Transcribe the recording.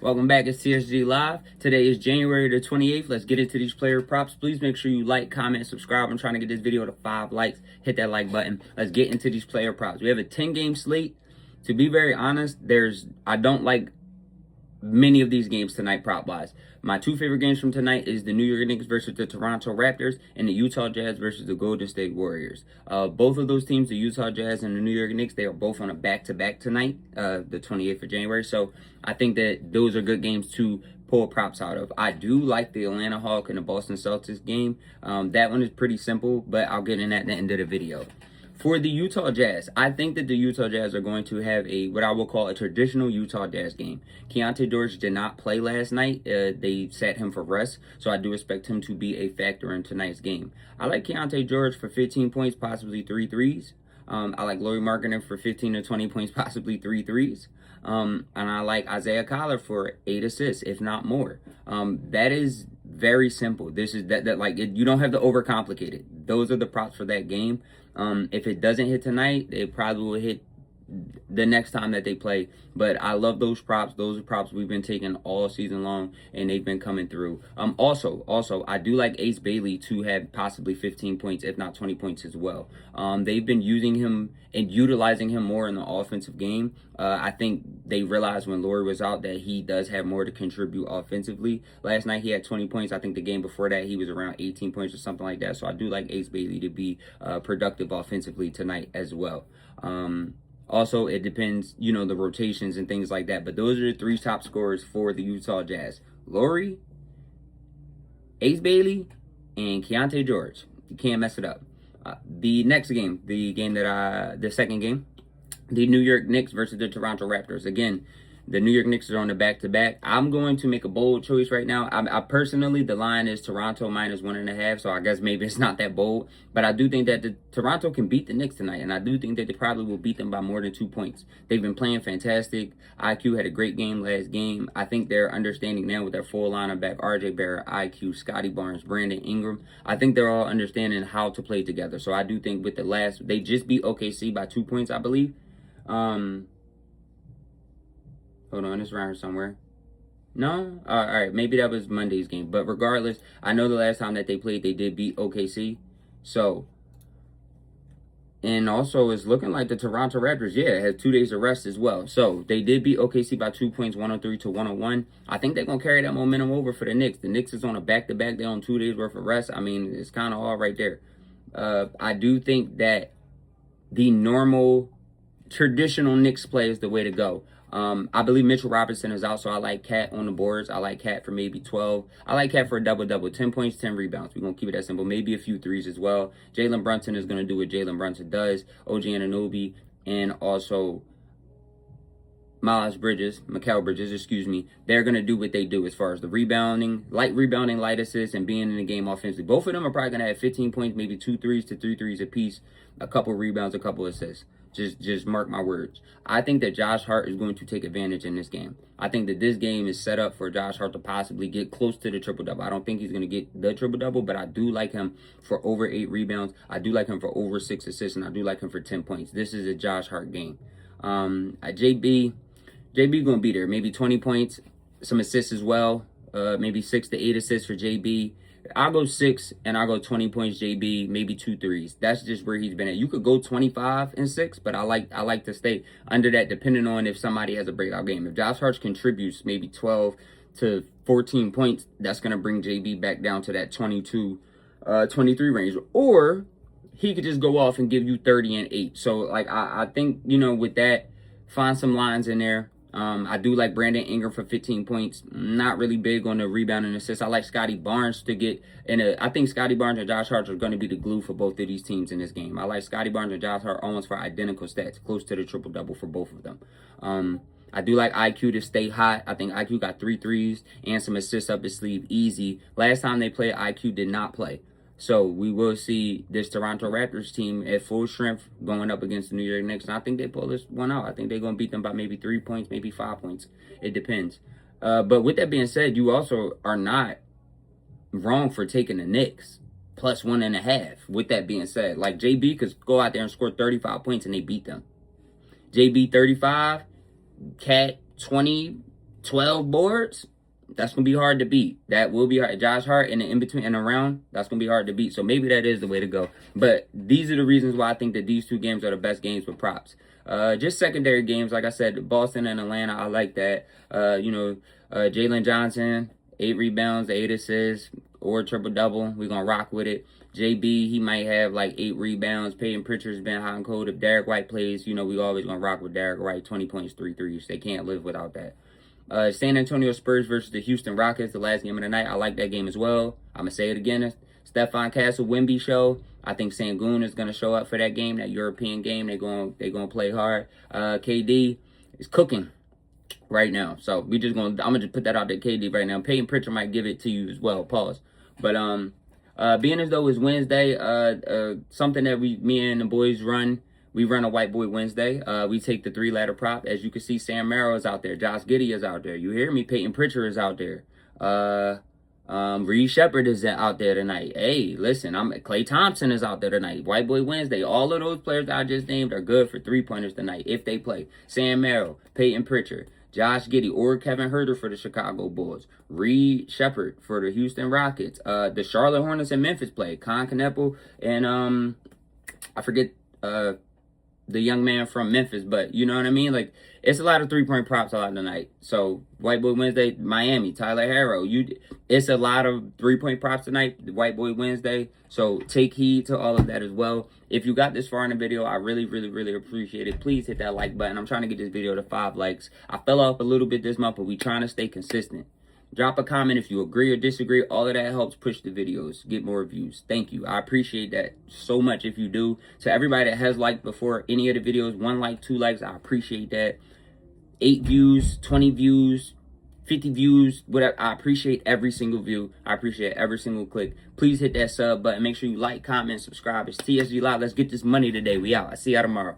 Welcome back. It's TSG Live. Today is January the 28th. Let's get into these player props. Please make sure you like, comment, subscribe. I'm trying to get this video to 5 likes. Hit that like button. Let's get into these player props. We have a 10-game slate. To be very honest, I don't like many of these games tonight prop-wise. My two favorite games from tonight is the New York Knicks versus the Toronto Raptors and the Utah Jazz versus the Golden State Warriors. Both of those teams, the Utah Jazz and the New York Knicks, they are both on a back-to-back tonight, the 28th of January. So I think that those are good games to pull props out of. I do like the Atlanta Hawks and the Boston Celtics game. That one is pretty simple, but I'll get in that at the end of the video. For the Utah Jazz, I think that the Utah Jazz are going to have what I will call a traditional Utah Jazz game. Keyonte George did not play last night. They sat him for rest, so I do expect him to be a factor in tonight's game. I like Keyonte George for 15 points, possibly 3 threes. I like Lauri Markkanen for 15 to 20 points, possibly 3 threes. And I like Isaiah Collier for 8 assists, if not more. That is very simple. This is you don't have to overcomplicate it. Those are the props for that game. If it doesn't hit tonight, it probably will hit the next time that they play. But I love those props. Those are props we've been taking all season long, and they've been coming through. Also, I do like Ace Bailey to have possibly 15 points, if not 20 points as well. They've been using him and utilizing him more in the offensive game. I think they realized when Lauri was out that he does have more to contribute offensively. Last night he had 20 points. I think the game before that he was around 18 points or something like that. So I do like Ace Bailey to be productive offensively tonight as well. Also, it depends, the rotations and things like that. But those are the 3 top scorers for the Utah Jazz: Lauri, Ace Bailey, and Keyonte George. You can't mess it up. The next game, the second game, the New York Knicks versus the Toronto Raptors. Again, the New York Knicks are on the back-to-back. I'm going to make a bold choice right now. I personally, the line is Toronto minus 1.5, so I guess maybe it's not that bold. But I do think that the Toronto can beat the Knicks tonight, and I do think that they probably will beat them by more than 2 points. They've been playing fantastic. IQ had a great game last game. I think they're understanding now with their full lineup back: RJ Barrett, IQ, Scotty Barnes, Brandon Ingram. I think they're all understanding how to play together. So I do think with they just beat OKC by 2 points, I believe. Hold on, it's around somewhere. No? All right, maybe that was Monday's game. But regardless, I know the last time that they played, they did beat OKC. So, and also it's looking like the Toronto Raptors, had 2 days of rest as well. So, they did beat OKC by 2 points, 103 to 101. I think they're going to carry that momentum over for the Knicks. The Knicks is on a back-to-back. They're on 2 days worth of rest. I mean, it's kind of all right there. I do think that the normal, traditional Knicks play is the way to go. I believe Mitchell Robinson is out, so I like Cat on the boards. I like Cat for maybe 12. I like Cat for a double-double, 10 points, 10 rebounds. We're going to keep it that simple. Maybe a few threes as well. Jalen Brunson is going to do what Jalen Brunson does. OG Anunoby, and also Mikal Bridges, they're going to do what they do as far as the rebounding, light assists, and being in the game offensively. Both of them are probably going to have 15 points, maybe 2 threes to 3 threes apiece, a couple rebounds, a couple assists. Just mark my words. I think that Josh Hart is going to take advantage in this game. I think that this game is set up for Josh Hart to possibly get close to the triple-double. I don't think he's going to get the triple-double, but I do like him for over 8 rebounds. I do like him for over 6 assists, and I do like him for 10 points. This is a Josh Hart game. JB going to be there. Maybe 20 points, some assists as well. Maybe 6 to 8 assists for JB. I'll go 6 and I'll go 20 points JB, maybe 2 threes. That's just where he's been at. You could go 25 and 6, but I like to stay under that depending on if somebody has a breakout game. If Josh Hart contributes maybe 12 to 14 points, that's going to bring JB back down to that 22, 23 range. Or he could just go off and give you 30 and 8. So I think, with that, find some lines in there. I do like Brandon Ingram for 15 points. Not really big on the rebound and assists. I like Scotty Barnes to get I think Scotty Barnes and Josh Hart are going to be the glue for both of these teams in this game. I like Scotty Barnes and Josh Hart almost for identical stats, close to the triple-double for both of them. I do like IQ to stay hot. I think IQ got 3 threes and some assists up his sleeve easy. Last time they played, IQ did not play. So we will see this Toronto Raptors team at full strength going up against the New York Knicks. And I think they pull this one out. I think they're going to beat them by maybe 3 points, maybe 5 points. It depends. But with that being said, you also are not wrong for taking the Knicks plus 1.5. With that being said, like JB could go out there and score 35 points and they beat them. JB 35, Cat 20, 12 boards, that's going to be hard to beat. That will be hard. Josh Hart in the in-between and around, that's going to be hard to beat. So maybe that is the way to go. But these are the reasons why I think that these two games are the best games for props. Just secondary games, like I said, Boston and Atlanta, I like that. Jalen Johnson, 8 rebounds, 8 assists, or triple-double. We're going to rock with it. JB, he might have like 8 rebounds. Peyton Pritchard's been hot and cold. If Derek White plays, we always going to rock with Derek White. 20 points, 3 threes. They can't live without that. San Antonio Spurs versus the Houston Rockets, the last game of the night. I like that game as well. I'm going to say it again. Stephon Castle, Wemby show. I think Sangoon is going to show up for that game, that European game. They're going to play hard. KD is cooking right now. So I'm going to just put that out there, KD, right now. Peyton Pritchard might give it to you as well. Pause. But being as though it's Wednesday, something that me and the boys run. We run a White Boy Wednesday. We take the 3-ladder prop. As you can see, Sam Merrill is out there. Josh Giddey is out there. You hear me? Peyton Pritchard is out there. Reed Shepard is out there tonight. Hey, listen, Klay Thompson is out there tonight. White Boy Wednesday. All of those players I just named are good for 3-pointers tonight if they play. Sam Merrill, Peyton Pritchard, Josh Giddey, or Kevin Huerter for the Chicago Bulls. Reed Shepard for the Houston Rockets. The Charlotte Hornets and Memphis play. Con Kneppel and I forget the young man from Memphis, but you know what I mean? Like, it's a lot of 3-point props a lot tonight. So, White Boy Wednesday, Miami, Tyler Harrow. It's a lot of 3-point props tonight, White Boy Wednesday. So, take heed to all of that as well. If you got this far in the video, I really, really, really appreciate it. Please hit that like button. I'm trying to get this video to 5 likes. I fell off a little bit this month, but we trying to stay consistent. Drop a comment if you agree or disagree. All of that helps push the videos, get more views. Thank you. I appreciate that so much if you do. To everybody that has liked before any of the videos, 1 like, 2 likes, I appreciate that. 8 views, 20 views, 50 views, whatever. I appreciate every single view. I appreciate every single click. Please hit that sub button. Make sure you like, comment, subscribe. It's TSG Live. Let's get this money today. We out. I see y'all tomorrow.